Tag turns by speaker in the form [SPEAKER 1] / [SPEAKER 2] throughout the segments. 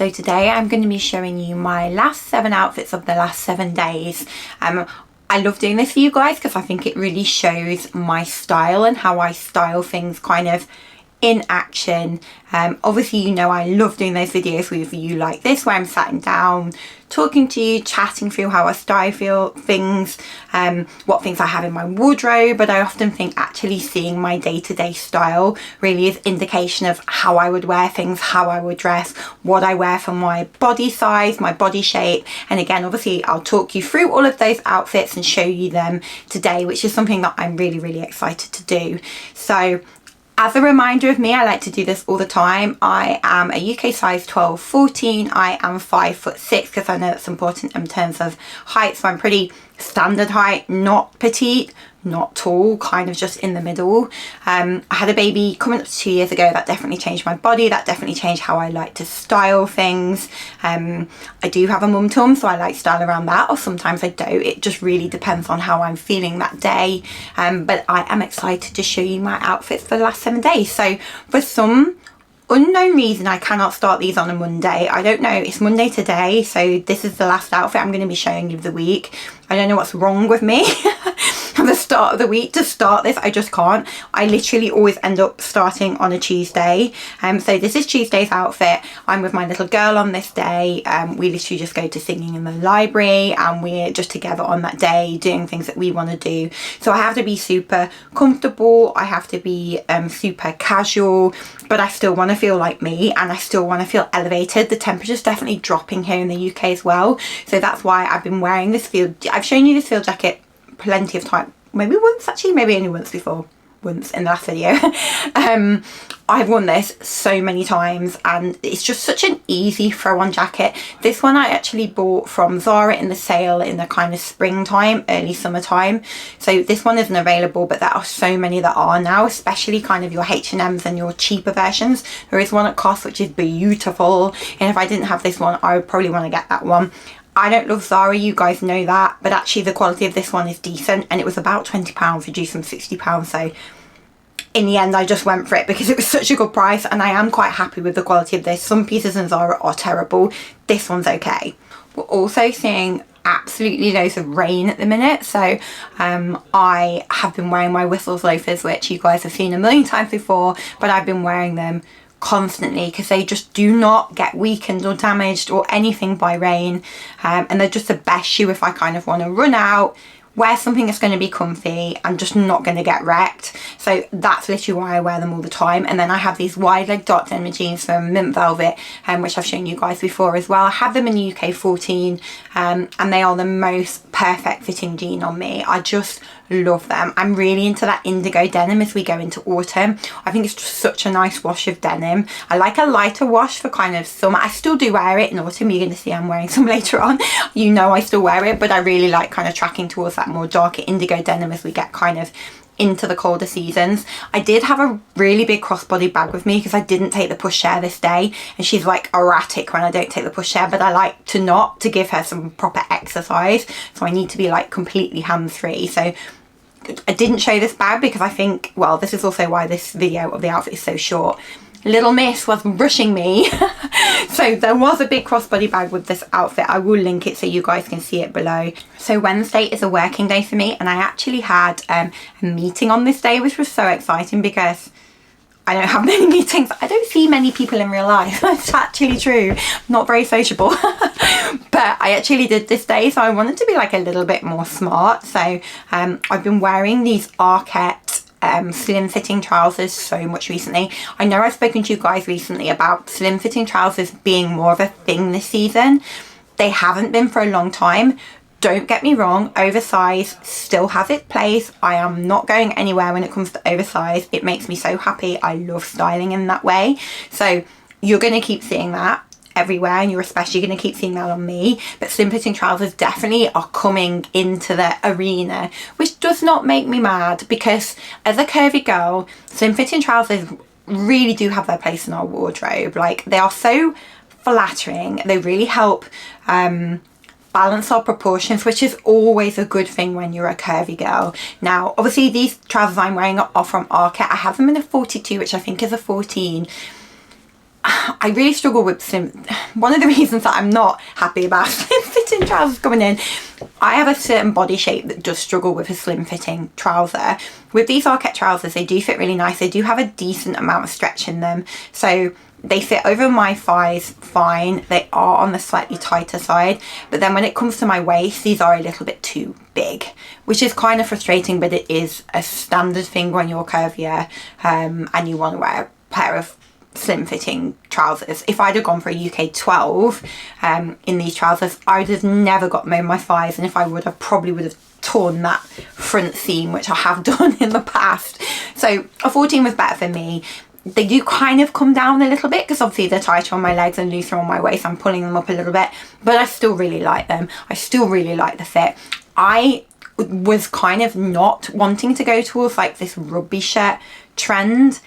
[SPEAKER 1] So today I'm going to be showing you my last 7 outfits of the last 7 days. I love doing this for you guys because I think it really shows my style and how I style things kind of in action. Obviously, you know, I love doing those videos with you like this, where I'm sitting down talking to you, chatting through how I style things, what things I have in my wardrobe. But I often think actually seeing my day-to-day style really is indication of how I would wear things, how I would dress, what I wear for my body size, my body shape. And again, obviously I'll talk you through all of those outfits and show you them today, which is something that I'm really excited to do. So as a reminder of me, I like to do this all the time. I am a UK size 12-14. I am 5'6" because I know that's important in terms of height. So I'm pretty standard height, not petite, not tall, kind of just in the middle. I had a baby coming up to 2 years ago. That definitely changed my body. That definitely changed how I like to style things. I do have a mum tum, so I like style around that, or sometimes I don't. It just really depends on how I'm feeling that day. But I am excited to show you my outfits for the last 7 days. So for some unknown reason, I cannot start these on a Monday. I don't know, it's Monday today, so this is the last outfit I'm going to be showing you of the week. I don't know what's wrong with me at the start of the week to start this. I just can't. I literally always end up starting on a Tuesday. So this is Tuesday's outfit. I'm with my little girl on this day. We literally just go to singing in the library, and we're just together on that day doing things that we want to do. So I have to be super comfortable. I have to be super casual, but I still want to feel like me, and I still want to feel elevated. The temperature's definitely dropping here in the UK as well, so that's why I've been wearing this field. I've shown you this field jacket plenty of time, maybe once actually, maybe only once before, once in the last video. I've worn this so many times, and it's just such an easy throw on jacket. This one I actually bought from Zara in the sale in the kind of springtime, early summertime. So this one isn't available, but there are so many that are now, especially kind of your H&Ms and your cheaper versions. There is one at COS which is beautiful, and if I didn't have this one, I would probably want to get that one. I don't love Zara, you guys know that, but actually the quality of this one is decent, and it was about £20, reduced from £60, so in the end I just went for it because it was such a good price, and I am quite happy with the quality of this. Some pieces in Zara are terrible, this one's okay. We're also seeing absolutely loads of rain at the minute, so I have been wearing my Whistles loafers, which you guys have seen a million times before, but I've been wearing them constantly because they just do not get weakened or damaged or anything by rain, and they're just the best shoe if I kind of want to run out, wear something that's going to be comfy and just not going to get wrecked. So that's literally why I wear them all the time. And then I have these wide leg dot denim jeans from Mint Velvet, which I've shown you guys before as well. I have them in the UK 14, and they are the most perfect fitting jean on me. I just love them. I'm really into that indigo denim as we go into autumn. I think it's just such a nice wash of denim. I like a lighter wash for kind of summer. I still do wear it in autumn. You're going to see I'm wearing some later on. You know I still wear it, but I really like kind of tracking towards that more darker indigo denim as we get kind of into the colder seasons. I did have a really big crossbody bag with me because I didn't take the pushchair this day, and she's like erratic when I don't take the pushchair, but I like to give her some proper exercise, so I need to be like completely hands-free. So I didn't show this bag because I think, well, this is also why this video of the outfit is so short. Little Miss was rushing me. So there was a big crossbody bag with this outfit. I will link it so you guys can see it below. So Wednesday is a working day for me, and I actually had a meeting on this day, which was so exciting because I don't have many meetings. I don't see many people in real life. That's actually true. Not very sociable. But I actually did this day, so I wanted to be like a little bit more smart. So I've been wearing these Arquette slim fitting trousers so much recently. I know I've spoken to you guys recently about slim fitting trousers being more of a thing this season. They haven't been for a long time. Don't get me wrong, oversize still has its place. I am not going anywhere when it comes to oversize. It makes me so happy. I love styling in that way. So you're going to keep seeing that everywhere, and you're especially going to keep seeing that on me. But slim fitting trousers definitely are coming into the arena, which does not make me mad because as a curvy girl, slim fitting trousers really do have their place in our wardrobe. Like, they are so flattering. They really help balance our proportions, which is always a good thing when you're a curvy girl. Now obviously these trousers I'm wearing are from Arquette. I have them in a 42, which I think is a 14. I really struggle with one of the reasons that I'm not happy about slim fitting trousers coming in, I have a certain body shape that does struggle with a slim fitting trouser. With these Arket trousers, they do fit really nice. They do have a decent amount of stretch in them, so they fit over my thighs fine. They are on the slightly tighter side, but then when it comes to my waist, these are a little bit too big, which is kind of frustrating, but it is a standard thing when you're curvier and you want to wear a pair of slim fitting trousers. If I'd have gone for a UK 12 in these trousers, I'd have never got them over my thighs, and if I would, I probably would have torn that front seam, which I have done in the past. So a 14 was better for me. They do kind of come down a little bit because obviously they're tighter on my legs and looser on my waist. I'm pulling them up a little bit, but I still really like them. I still really like the fit. I was kind of not wanting to go towards like this rugby shirt trend,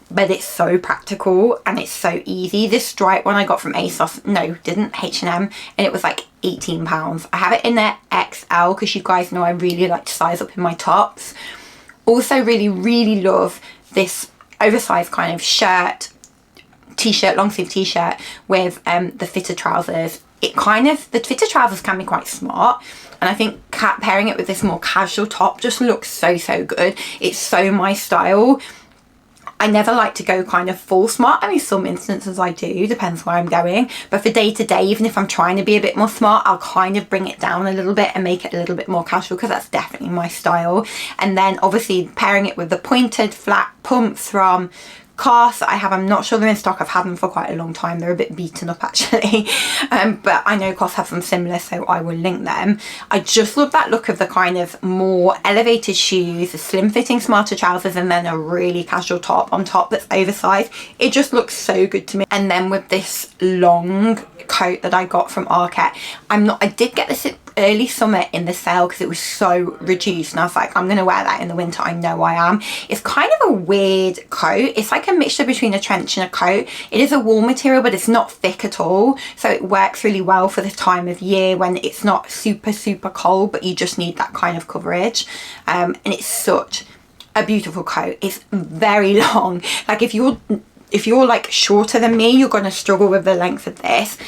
[SPEAKER 1] but it's so practical and it's so easy. This stripe one I got from ASOS, no, didn't, H&M, and it was like £18. I have it in their XL because you guys know I really like to size up in my tops. Also really love this oversized kind of shirt, t-shirt, long sleeve t-shirt with the fitted trousers. The fitted trousers can be quite smart, and I think pairing it with this more casual top just looks so good. It's so my style. I never like to go kind of full smart. I mean, some instances I do, depends where I'm going. But for day to day, even if I'm trying to be a bit more smart, I'll kind of bring it down a little bit and make it a little bit more casual because that's definitely my style. And then obviously pairing it with the pointed flat pumps from COS I have. I'm not sure they're in stock. I've had them for quite a long time. They're a bit beaten up actually. But I know COS have some similar, so I will link them. I just love that look of the kind of more elevated shoes, the slim fitting smarter trousers, and then a really casual top on top that's oversized. It just looks so good to me. And then with this long coat that I got from Arket, I did get this early summer in the sale because it was so reduced, and I was like, I'm gonna wear that in the winter. I know I am. It's kind of a weird coat. It's like a mixture between a trench and a coat. It is a wool material, but it's not thick at all, so it works really well for this time of year when it's not super cold, but you just need that kind of coverage. And it's such a beautiful coat. It's very long. Like if you're like shorter than me, you're gonna struggle with the length of this.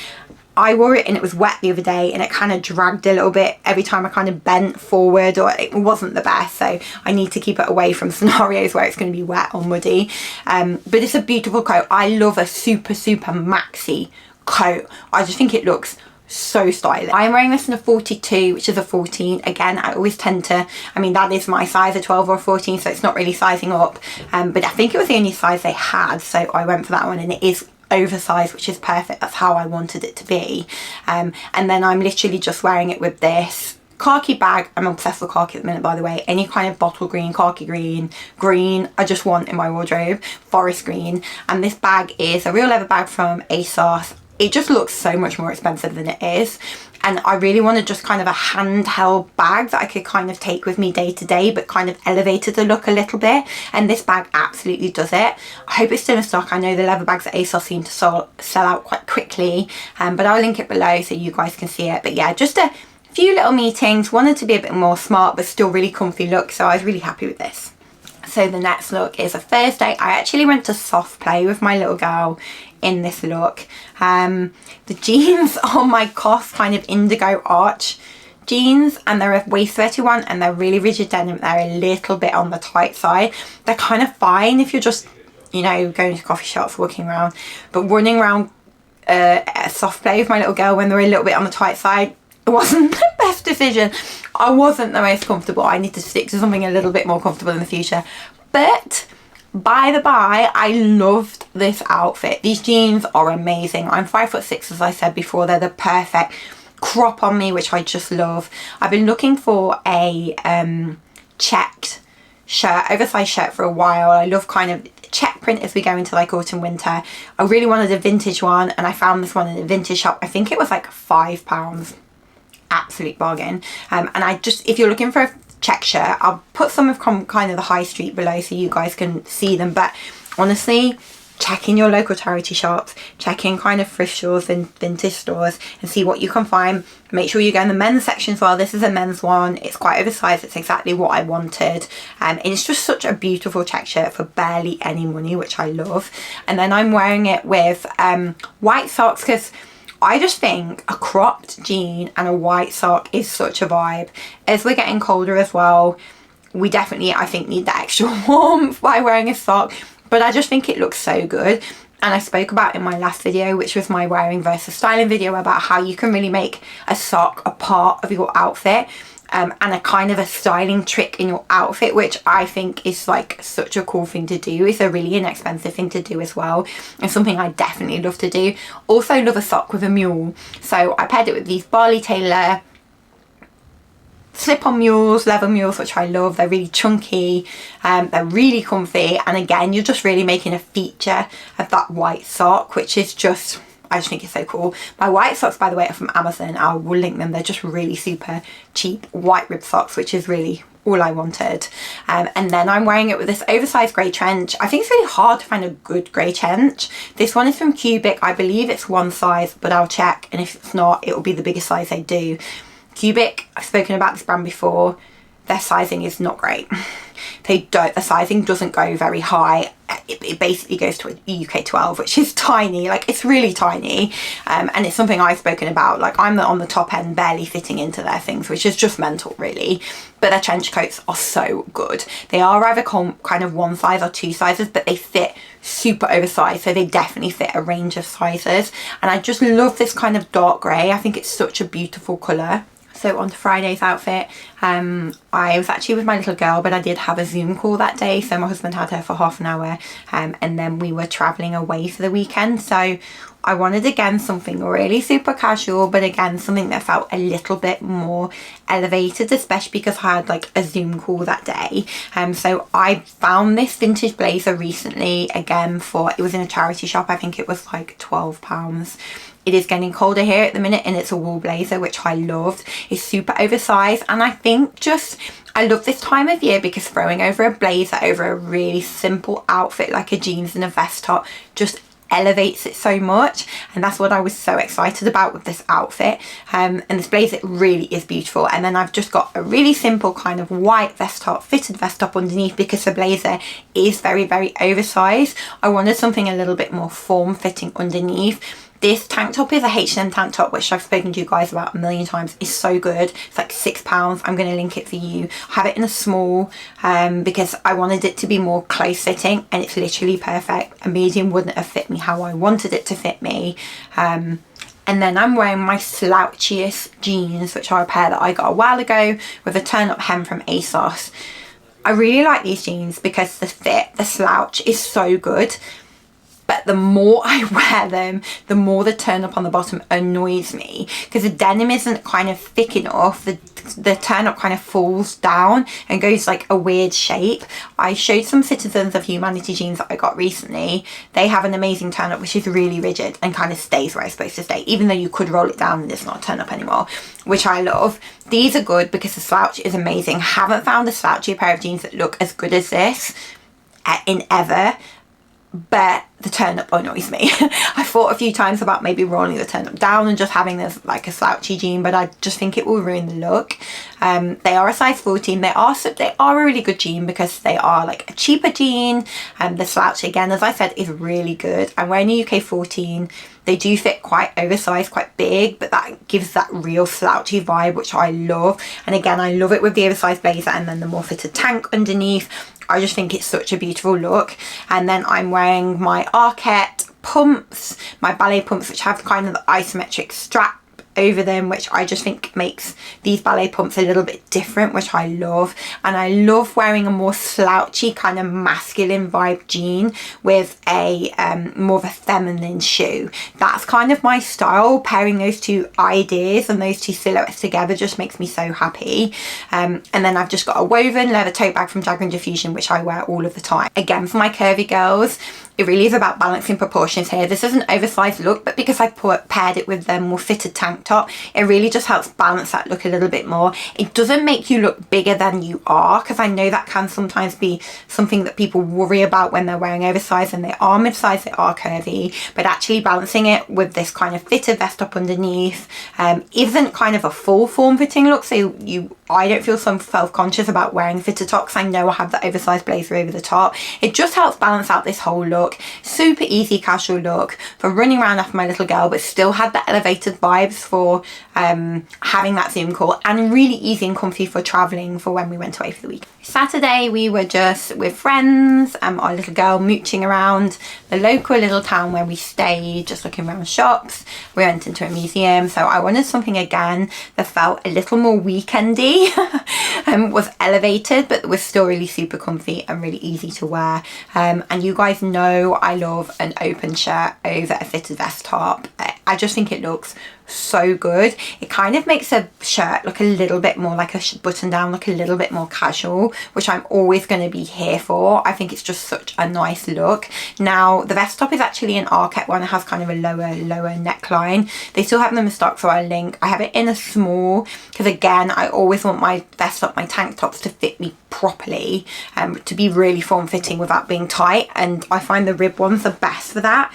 [SPEAKER 1] I wore it and it was wet the other day, and it kind of dragged a little bit every time I kind of bent forward, or it wasn't the best, so I need to keep it away from scenarios where it's going to be wet or muddy. But it's a beautiful coat. I love a super maxi coat. I just think it looks so stylish. I'm wearing this in a 42, which is a 14. Again, I always tend to, I mean, that is my size, a 12 or a 14, so it's not really sizing up, but I think it was the only size they had, so I went for that one, and it is oversized, which is perfect. That's how I wanted it to be. And then I'm literally just wearing it with this khaki bag. I'm obsessed with khaki at the minute, by the way. Any kind of bottle green, khaki green I just want in my wardrobe. Forest green. And this bag is a real leather bag from ASOS. It just looks so much more expensive than it is, and I really wanted just kind of a handheld bag that I could kind of take with me day to day, but kind of elevated the look a little bit, and this bag absolutely does it. I hope it's still in stock. I know the leather bags at ASOS seem to sell out quite quickly, but I'll link it below so you guys can see it. But yeah, just a few little meetings, wanted to be a bit more smart but still really comfy look, so I was really happy with this. So the next look is a Thursday. I actually went to soft play with my little girl in this look. The jeans are my COS kind of indigo arch jeans, and they're a waist 31, and they're really rigid denim. They're a little bit on the tight side. They're kind of fine if you're just, you know, going to coffee shops, walking around, but running around a soft play with my little girl when they're a little bit on the tight side, it wasn't the best decision. I wasn't the most comfortable. I need to stick to something a little bit more comfortable in the future. But by the by, I loved this outfit. These jeans are amazing. I'm 5'6", as I said before. They're the perfect crop on me, which I just love. I've been looking for a checked shirt, oversized shirt for a while. I love kind of check print as we go into like autumn winter. I really wanted a vintage one, and I found this one in a vintage shop. I think it was like £5. Absolute bargain. And I just, if you're looking for a check shirt, I'll put some of kind of the high street below so you guys can see them, but honestly check in your local charity shops, check in kind of thrift stores and vintage stores and see what you can find. Make sure you go in the men's section as well. This is a men's one. It's quite oversized. It's exactly what I wanted. And it's just such a beautiful check shirt for barely any money, which I love. And then I'm wearing it with white socks because I just think a cropped jean and a white sock is such a vibe. As we're getting colder as well, we definitely, I think, need that extra warmth by wearing a sock. But I just think it looks so good. And I spoke about in my last video, which was my wearing versus styling video, about how you can really make a sock a part of your outfit and a kind of a styling trick in your outfit, which I think is like such a cool thing to do. It's a really inexpensive thing to do as well, and something I definitely love to do. Also love a sock with a mule. So I paired it with these Barley Taylor slip-on mules, leather mules, which I love. They're really chunky, they're really comfy, and again, you're just really making a feature of that white sock, which is just, I just think it's so cool. My white socks, by the way, are from Amazon. I will link them. They're just really super cheap white rib socks, which is really all I wanted. And then I'm wearing it with this oversized grey trench. I think it's really hard to find a good grey trench. This one is from Cubic. I believe it's one size, but I'll check, and if it's not, it will be the biggest size they do. Cubic, I've spoken about this brand before, their sizing is not great. The sizing doesn't go very high. It basically goes to a UK 12, which is tiny, like it's really tiny. And it's something I've spoken about, like I'm on the top end, barely fitting into their things, which is just mental really. But their trench coats are so good. They are either kind of one size or two sizes, but they fit super oversized, so they definitely fit a range of sizes. And I just love this kind of dark grey. I think it's such a beautiful colour. So on to Friday's outfit. I was actually with my little girl, but I did have a Zoom call that day. So my husband had her for half an hour, and then we were travelling away for the weekend. So I wanted, again, something really super casual, but again, something that felt a little bit more elevated, especially because I had like a Zoom call that day. So I found this vintage blazer recently, again, it was in a charity shop. I think it was like £12. It is getting colder here at the minute, and it's a wool blazer, which I loved. It's super oversized, and I think I love this time of year because throwing over a blazer over a really simple outfit like a jeans and a vest top just elevates it so much, and that's what I was so excited about with this outfit. And this blazer really is beautiful. And then I've just got a really simple kind of white vest top, fitted vest top underneath, because the blazer is very, very oversized. I wanted something a little bit more form-fitting underneath. This tank top is a H&M tank top, which I've spoken to you guys about a million times. It's so good. It's like £6. I'm going to link it for you. I have it in a small because I wanted it to be more close fitting, and it's literally perfect. A medium wouldn't have fit me how I wanted it to fit me. And then I'm wearing my slouchiest jeans, which are a pair that I got a while ago, with a turn-up hem from ASOS. I really like these jeans because the fit, the slouch is so good. But the more I wear them, the more the turn up on the bottom annoys me, because the denim isn't kind of thick enough. The turn up kind of falls down and goes like a weird shape. I showed some Citizens of Humanity jeans that I got recently. They have an amazing turn up, which is really rigid and kind of stays where it's supposed to stay, even though you could roll it down and it's not a turn up anymore, which I love. These are good because the slouch is amazing. Haven't found a slouchy pair of jeans that look as good as this in ever. But the turn up annoys me. I thought a few times about maybe rolling the turn up down and just having this like a slouchy jean, but I just think it will ruin the look. They are a size 14. They are a really good jean because they are like a cheaper jean. The slouch, again, as I said, is really good. I'm wearing a UK 14. They do fit quite oversized, quite big, but that gives that real slouchy vibe, which I love. And again, I love it with the oversized blazer and then the more fitted tank underneath. I just think it's such a beautiful look. And then I'm wearing my Arquette pumps, my ballet pumps, which have kind of the isometric strap over them, which I just think makes these ballet pumps a little bit different, which I love. And I love wearing a more slouchy kind of masculine vibe jean with a more of a feminine shoe. That's kind of my style. Pairing those two ideas and those two silhouettes together just makes me so happy. And then I've just got a woven leather tote bag from Jagger and Diffusion, which I wear all of the time. Again, for my curvy girls, it really is about balancing proportions here. This is an oversized look, but because I've paired it with the more fitted tank top, it really just helps balance that look a little bit more. It doesn't make you look bigger than you are, because I know that can sometimes be something that people worry about when they're wearing oversized, and they are mid-size, they are curvy, but actually balancing it with this kind of fitted vest top underneath isn't kind of a full form fitting look, so I don't feel so self-conscious about wearing fitted tops. I know I have the oversized blazer over the top. It just helps balance out this whole look. Super easy casual look for running around after my little girl, but still had the elevated vibes for having that Zoom call, and really easy and comfy for traveling for when we went away for the week. Saturday we were just with friends, our little girl mooching around the local little town where we stayed, just looking around shops. We went into a museum, so I wanted something again that felt a little more weekendy, was elevated but was still really super comfy and really easy to wear. And you guys know I love an open shirt over a fitted vest top. I just think it looks so good. It kind of makes a shirt look a little bit more like a button down, look a little bit more casual, which I'm always going to be here for. I think it's just such a nice look. Now the vest top is actually an archet one. It has kind of a lower neckline. They still have them in stock, so I'll link. I have it in a small because again I always want my vest top, my tank tops to fit me properly, to be really form fitting without being tight, and I find the rib ones the best for that,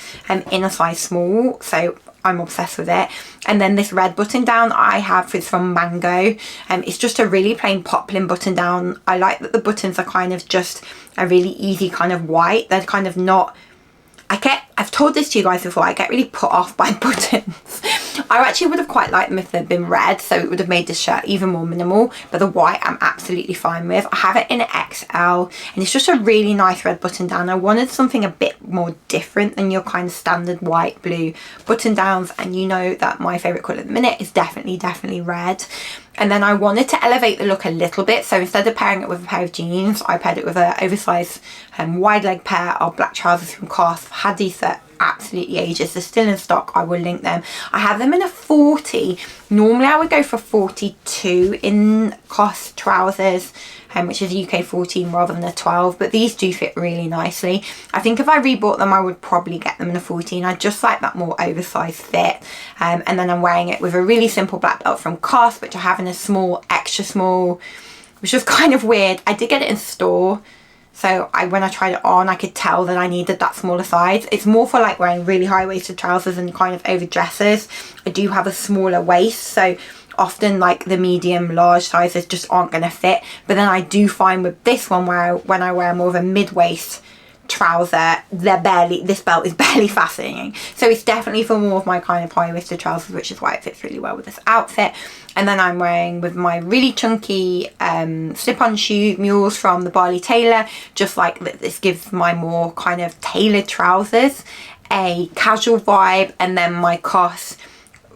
[SPEAKER 1] in a size small, so I'm obsessed with it. And then this red button down I have is from Mango. It's just a really plain poplin button down. I like that the buttons are kind of just a really easy kind of white. They're kind of not, I've told this to you guys before, I get really put off by buttons. I actually would have quite liked them if they'd been red, so it would have made this shirt even more minimal, but the white I'm absolutely fine with. I have it in an XL, and it's just a really nice red button down. I wanted something a bit more different than your kind of standard white, blue button downs, and you know that my favourite colour at the minute is definitely red. And then I wanted to elevate the look a little bit, so instead of pairing it with a pair of jeans, I paired it with an oversized wide leg pair of black trousers from COS. I've had these for absolutely ages. They're still in stock. I will link them. I have them in a 40. Normally I would go for 42 in COS trousers, which is UK 14 rather than a 12, but these do fit really nicely. I think if I rebought them I would probably get them in a 14. I just like that more oversized fit. And then I'm wearing it with a really simple black belt from COS, which I have in a small, extra small, which was kind of weird. I did get it in store, so when I tried it on I could tell that I needed that smaller size. It's more for like wearing really high-waisted trousers and kind of over dresses. I do have a smaller waist, so often like the medium large sizes just aren't going to fit, but then I do find with this one where when I wear more of a mid-waist trouser, this belt is barely fastening, so it's definitely for more of my kind of high-waisted trousers, which is why it fits really well with this outfit. And then I'm wearing with my really chunky slip-on shoe mules from the Barley Tailor, just like this gives my more kind of tailored trousers a casual vibe. And then my COS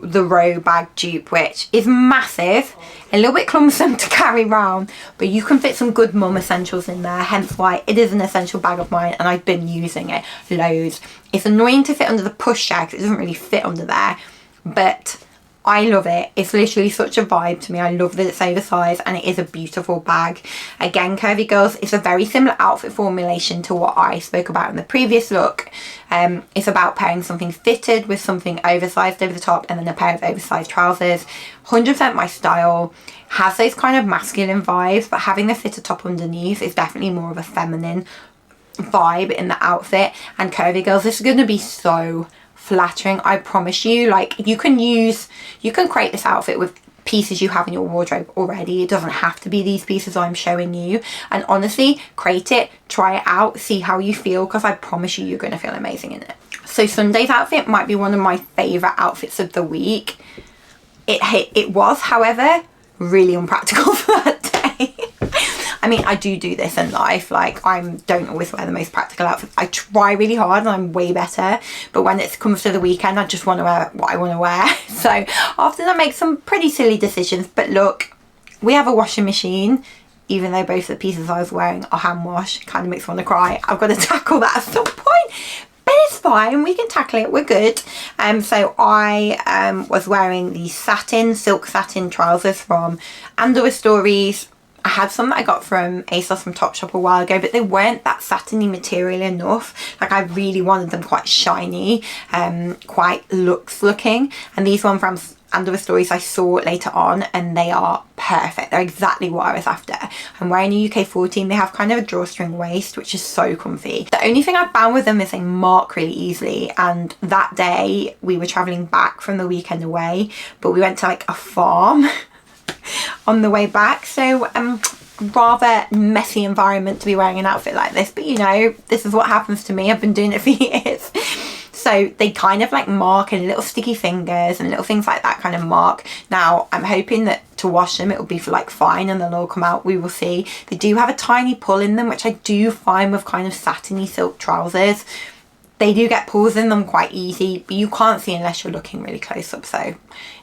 [SPEAKER 1] the Row bag dupe, which is massive, a little bit clumsome to carry around, but you can fit some good mum essentials in there, hence why it is an essential bag of mine and I've been using it loads. It's annoying to fit under the pushchair because it doesn't really fit under there, but I love it. It's literally such a vibe to me. I love that it's oversized and it is a beautiful bag. Again, Curvy Girls, it's a very similar outfit formulation to what I spoke about in the previous look. It's about pairing something fitted with something oversized over the top and then a pair of oversized trousers. 100% my style. Has those kind of masculine vibes, but having the fitted top underneath is definitely more of a feminine vibe in the outfit. And Curvy Girls, this is going to be so flattering, I promise you. Like you can create this outfit with pieces you have in your wardrobe already. It doesn't have to be these pieces I'm showing you, and honestly, create it, try it out, see how you feel, because I promise you you're going to feel amazing in it. So Sunday's outfit might be one of my favorite outfits of the week. It was, however, really unpractical for that day. I mean, I do this in life. Like, I don't always wear the most practical outfits. I try really hard and I'm way better. But when it comes to the weekend, I just want to wear what I want to wear. So often I make some pretty silly decisions. But look, we have a washing machine. Even though both the pieces I was wearing are hand wash, kind of makes me want to cry. I've got to tackle that at some point. But it's fine, we can tackle it, we're good. So I was wearing the silk satin trousers from Underwear Stories. I had some that I got from ASOS from Topshop a while ago, but they weren't that satiny material enough. Like I really wanted them quite shiny, quite luxe looking. And these ones from Under the Stories I saw later on, and they are perfect. They're exactly what I was after. I'm wearing a UK 14. They have kind of a drawstring waist, which is so comfy. The only thing I found with them is they mark really easily, and that day we were traveling back from the weekend away, but we went to like a farm on the way back, so rather messy environment to be wearing an outfit like this, but you know, this is what happens to me. I've been doing it for years. So they kind of like mark, and little sticky fingers and little things like that kind of mark. Now I'm hoping that to wash them it will be for like fine and they'll all come out. We will see. They do have a tiny pull in them, which I do find with kind of satiny silk trousers. They do get pulls in them quite easy, but you can't see unless you're looking really close up. So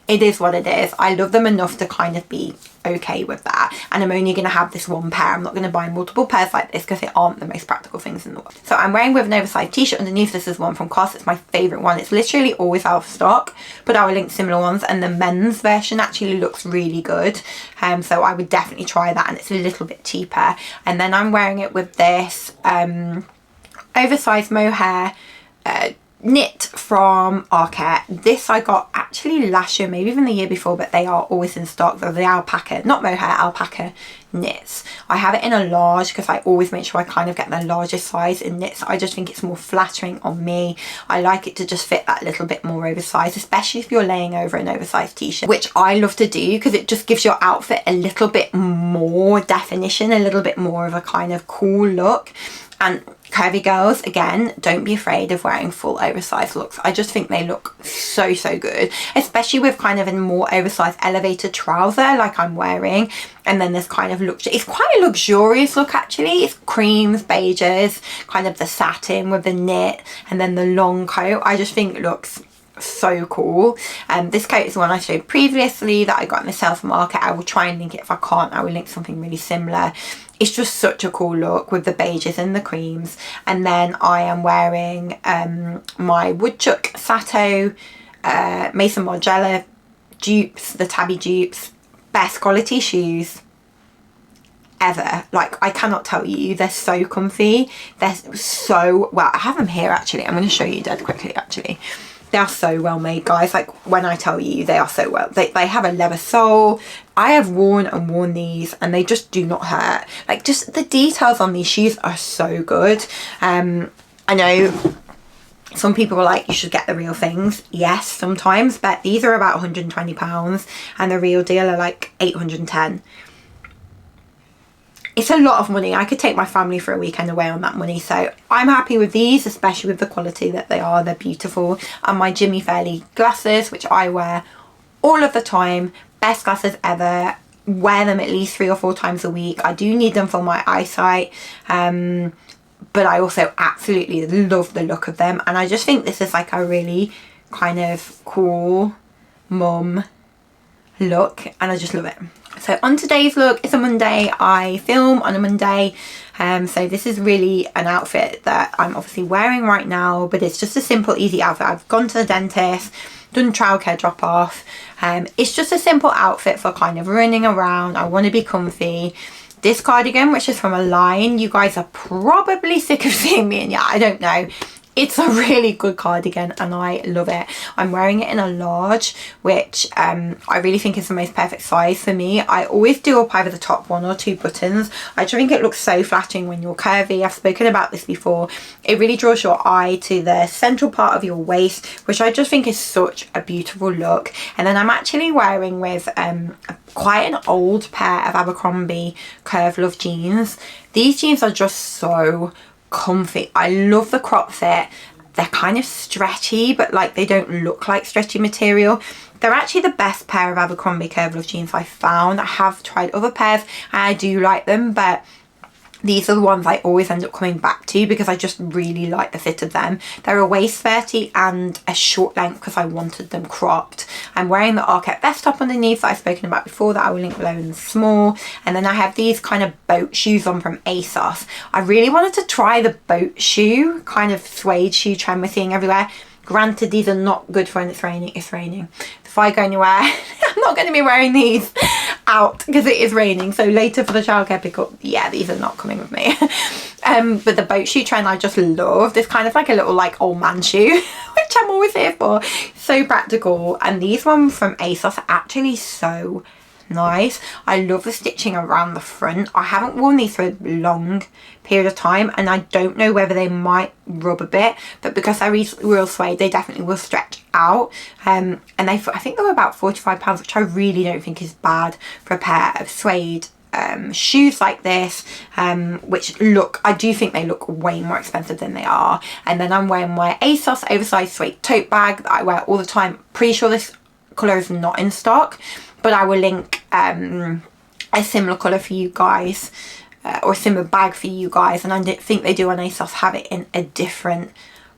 [SPEAKER 1] it is what it is. I love them enough to kind of be okay with that. And I'm only going to have this one pair. I'm not going to buy multiple pairs like this because they aren't the most practical things in the world. So I'm wearing with an oversized t-shirt underneath. This is one from COS. It's my favourite one. It's literally always out of stock, but I will link similar ones. And the men's version actually looks really good. So I would definitely try that, and it's a little bit cheaper. And then I'm wearing it with this oversized mohair knit from Arket. This I got actually last year, maybe even the year before, but they are always in stock. They're the alpaca, not mohair, alpaca knits. I have it in a large because I always make sure I kind of get the largest size in knits. I just think it's more flattering on me. I like it to just fit that little bit more oversized, especially if you're laying over an oversized t-shirt, which I love to do because it just gives your outfit a little bit more definition, a little bit more of a kind of cool look. And curvy girls, again, don't be afraid of wearing full oversized looks. I just think they look so good, especially with kind of a more oversized elevated trouser like I'm wearing. And then this kind of look, it's quite a luxurious look actually. It's creams, beiges, kind of the satin with the knit, and then the long coat. I just think it looks so cool. This coat is the one I showed previously that I got in the sale from Arket. I will try and link it. If I can't, I will link something really similar. It's just such a cool look with the beiges and the creams. And then I am wearing my Woodchuck Sato Mason Margiela dupes, the Tabby dupes. Best quality shoes ever. Like, I cannot tell you, they're so comfy. They're so, well, I have them here actually. I'm going to show you dead quickly actually. They are so well made, guys. Like, when I tell you, they are so well. They have a leather sole. I have worn these and they just do not hurt. Like, just the details on these shoes are so good. I know some people are like, you should get the real things. Yes, sometimes, but these are about £120 and the real deal are like 810. It's a lot of money. I could take my family for a weekend away on that money. So I'm happy with these, especially with the quality that they are. They're beautiful. And my Jimmy Fairley glasses, which I wear all of the time. Best glasses ever. Wear them at least 3 or 4 times a week. I do need them for my eyesight. But I also absolutely love the look of them. And I just think this is like a really kind of cool mum look. And I just love it. So on today's look, it's a Monday. I film on a Monday. So this is really an outfit that I'm obviously wearing right now, but it's just a simple, easy outfit. I've gone to the dentist, done childcare drop off. It's just a simple outfit for kind of running around. I want to be comfy. This cardigan, which is from a line, you guys are probably sick of seeing me in. Yeah, I don't know. It's a really good cardigan and I love it. I'm wearing it in a large, which I really think is the most perfect size for me. I always do up either the top 1 or 2 buttons. I just think it looks so flattering when you're curvy. I've spoken about this before. It really draws your eye to the central part of your waist, which I just think is such a beautiful look. And then I'm actually wearing with quite an old pair of Abercrombie Curve Love jeans. These jeans are just so comfy. I love the crop fit. They're kind of stretchy, but like they don't look like stretchy material. They're actually the best pair of Abercrombie Curve Love jeans I found. I have tried other pairs and I do like them, but these are the ones I always end up coming back to because I just really like the fit of them. They're a waist 30 and a short length because I wanted them cropped. I'm wearing the Arket vest top underneath that I've spoken about before that I will link below in small. And then I have these kind of boat shoes on from ASOS. I really wanted to try the boat shoe, kind of suede shoe trend we're seeing everywhere. Granted, these are not good for when it's raining. If I go anywhere, I'm not going to be wearing these. out because it is raining. So later for the childcare pickup, yeah, these are not coming with me. But the boat shoe trend I just love. It's kind of like a little like old man shoe, which I'm always here for. So practical. And these ones from ASOS are actually so nice. I love the stitching around the front. I haven't worn these for a long period of time, and I don't know whether they might rub a bit, but because they're real suede, they definitely will stretch out. And I think they were about £45, which I really don't think is bad for a pair of suede shoes like this, which I do think they look way more expensive than they are. And then I'm wearing my ASOS oversized suede tote bag that I wear all the time. Pretty sure this colour is not in stock, but I will link a similar colour for you guys, or a similar bag for you guys. And I think they do on ASOS have it in a different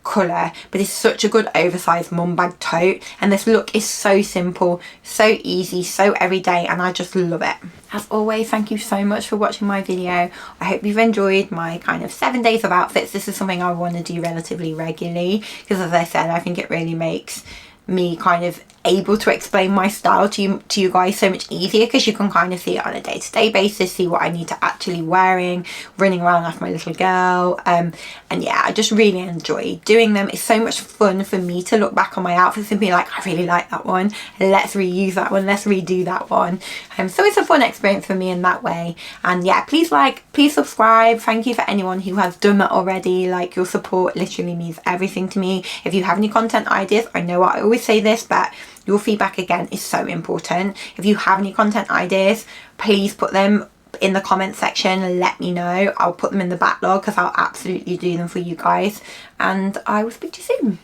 [SPEAKER 1] colour, but it's such a good oversized mum bag tote, and this look is so simple, so easy, so everyday, and I just love it. As always, thank you so much for watching my video. I hope you've enjoyed my kind of 7 days of outfits. This is something I want to do relatively regularly because, as I said, I think it really makes me kind of able to explain my style to you guys so much easier, because you can kind of see it on a day-to-day basis, see what I need to actually wearing, running around like my little girl. And yeah, I just really enjoy doing them. It's so much fun for me to look back on my outfits and be like, I really like that one, let's reuse that one, let's redo that one. So it's a fun experience for me in that way. And yeah, please please subscribe. Thank you for anyone who has done that already. Like, your support literally means everything to me. If you have any content ideas, I know I always say this, but your feedback again is so important. If you have any content ideas, please put them in the comment section and let me know. I'll put them in the backlog because I'll absolutely do them for you guys, and I will speak to you soon.